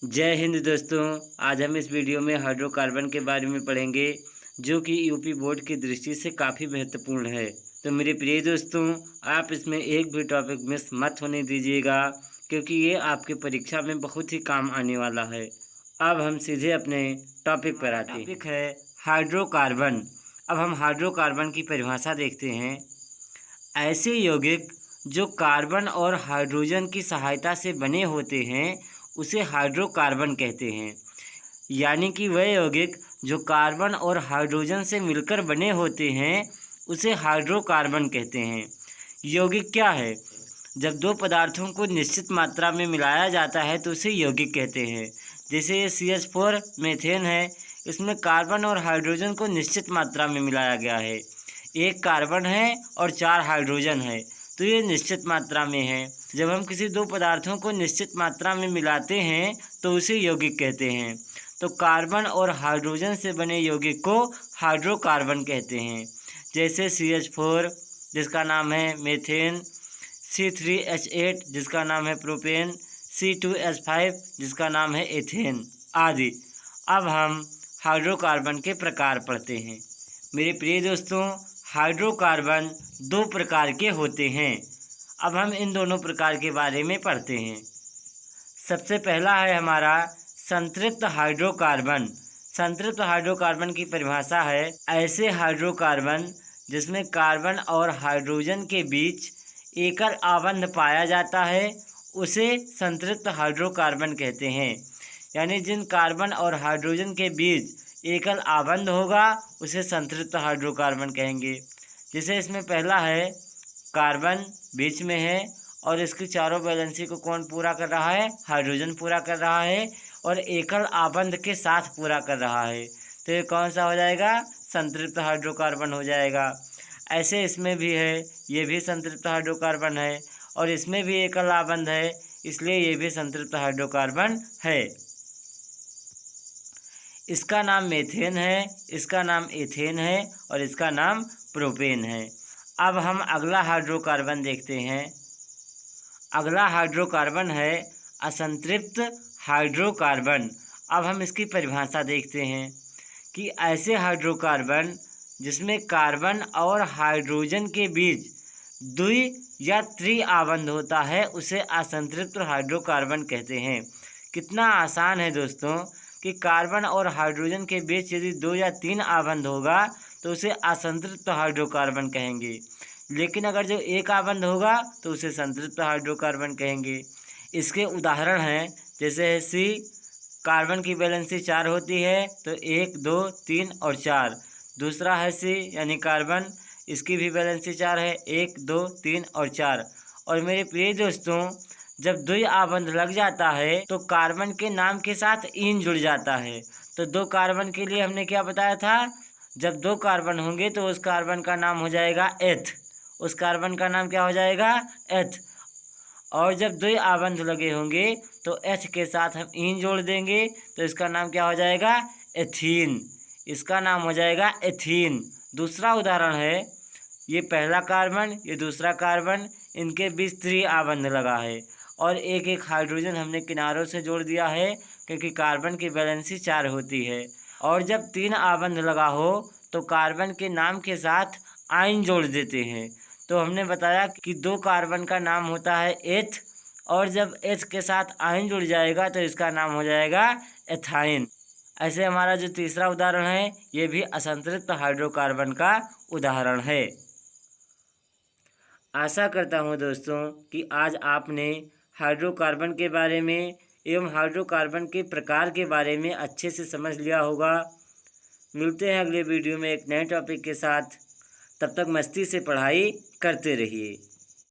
जय हिंद दोस्तों। आज हम इस वीडियो में हाइड्रोकार्बन के बारे में पढ़ेंगे, जो कि यूपी बोर्ड की दृष्टि से काफ़ी महत्वपूर्ण है। तो मेरे प्रिय दोस्तों, आप इसमें एक भी टॉपिक मिस मत होने दीजिएगा, क्योंकि ये आपके परीक्षा में बहुत ही काम आने वाला है। अब हम सीधे अपने टॉपिक पर आते हैं। टॉपिक है हाइड्रोकार्बन। अब हम हाइड्रोकार्बन की परिभाषा देखते हैं। ऐसे यौगिक जो कार्बन और हाइड्रोजन की सहायता से बने होते हैं उसे हाइड्रोकार्बन कहते हैं। यानी कि वह यौगिक जो कार्बन और हाइड्रोजन से मिलकर बने होते हैं उसे हाइड्रोकार्बन कहते हैं। यौगिक क्या है? जब दो पदार्थों को निश्चित मात्रा में मिलाया जाता है तो उसे यौगिक कहते हैं। जैसे ये CH4 मीथेन है, इसमें कार्बन और हाइड्रोजन को निश्चित मात्रा में मिलाया गया है। एक कार्बन है और 4 हाइड्रोजन है, तो ये निश्चित मात्रा में है। जब हम किसी दो पदार्थों को निश्चित मात्रा में मिलाते हैं तो उसे यौगिक कहते हैं। तो कार्बन और हाइड्रोजन से बने यौगिक को हाइड्रोकार्बन कहते हैं। जैसे CH4 जिसका नाम है मीथेन, C3H8 जिसका नाम है प्रोपेन, C2H5 जिसका नाम है एथेन आदि। अब हम हाइड्रोकार्बन के प्रकार पढ़ते हैं। मेरे प्रिय दोस्तों, हाइड्रोकार्बन दो प्रकार के होते हैं। अब हम इन दोनों प्रकार के बारे में पढ़ते हैं। सबसे पहला है हमारा संतृप्त हाइड्रोकार्बन। संतृप्त हाइड्रोकार्बन की परिभाषा है ऐसे हाइड्रोकार्बन जिसमें कार्बन और हाइड्रोजन के बीच एकल आबंध पाया जाता है उसे संतृप्त हाइड्रोकार्बन कहते हैं। यानी जिन कार्बन और हाइड्रोजन के बीच एकल आबंध होगा उसे संतृप्त हाइड्रोकार्बन कहेंगे। जैसे इसमें पहला है कार्बन बीच में है और इसकी चारों वैलेंसी को कौन पूरा कर रहा है? हाइड्रोजन पूरा कर रहा है और एकल आबंध के साथ पूरा कर रहा है, तो ये कौन सा हो जाएगा? संतृप्त हाइड्रोकार्बन हो जाएगा। ऐसे इसमें भी है, ये भी संतृप्त हाइड्रोकार्बन है और इसमें भी एकल आबंध है, इसलिए ये भी संतृप्त हाइड्रोकार्बन है। इसका नाम मीथेन है, इसका नाम एथेन है और इसका नाम प्रोपेन है। अब हम अगला हाइड्रोकार्बन देखते हैं। अगला हाइड्रोकार्बन है असंतृप्त हाइड्रोकार्बन। अब हम इसकी परिभाषा देखते हैं कि ऐसे हाइड्रोकार्बन जिसमें कार्बन और हाइड्रोजन के बीच द्वि या त्रि आबंध होता है उसे असंतृप्त हाइड्रोकार्बन कहते हैं। कितना आसान है दोस्तों कि कार्बन और हाइड्रोजन के बीच यदि 2 या 3 आबंध होगा तो उसे असंतृप्त हाइड्रोकार्बन कहेंगे, लेकिन अगर जो एक आबंध होगा तो उसे संतृप्त हाइड्रोकार्बन कहेंगे। इसके उदाहरण हैं, जैसे है C, कार्बन की वैलेंसी 4 होती है तो 1, 2, 3 और 4। दूसरा है C यानी कार्बन, इसकी भी वैलेंसी 4 है, 1, 2, 3 और 4। और मेरे प्रिय दोस्तों, जब द्वि आबंध लग जाता है तो कार्बन के नाम के साथ इन जुड़ जाता है। तो 2 कार्बन के लिए हमने क्या बताया था? जब 2 कार्बन होंगे तो उस कार्बन का नाम हो जाएगा एथ। उस कार्बन का नाम क्या हो जाएगा? एथ। और जब 2 आबंध लगे होंगे तो एच के साथ हम इन जोड़ देंगे तो इसका नाम क्या हो जाएगा? एथीन। इसका नाम हो जाएगा एथीन। दूसरा उदाहरण है, ये पहला कार्बन, ये दूसरा कार्बन, इनके बीच त्रि आबंध लगा है और एक एक हाइड्रोजन हमने किनारों से जोड़ दिया है, क्योंकि कार्बन की वैलेंसी 4 होती है। और जब 3 आबंध लगा हो तो कार्बन के नाम के साथ आइन जोड़ देते हैं। तो हमने बताया कि 2 कार्बन का नाम होता है एथ, और जब एथ के साथ आइन जुड़ जाएगा तो इसका नाम हो जाएगा एथाइन। ऐसे हमारा जो तीसरा उदाहरण है ये भी असंतृप्त हाइड्रोकार्बन का उदाहरण है। आशा करता हूँ दोस्तों कि आज आपने हाइड्रोकार्बन के बारे में एवं हाइड्रोकार्बन के प्रकार के बारे में अच्छे से समझ लिया होगा। मिलते हैं अगले वीडियो में एक नए टॉपिक के साथ। तब तक मस्ती से पढ़ाई करते रहिए।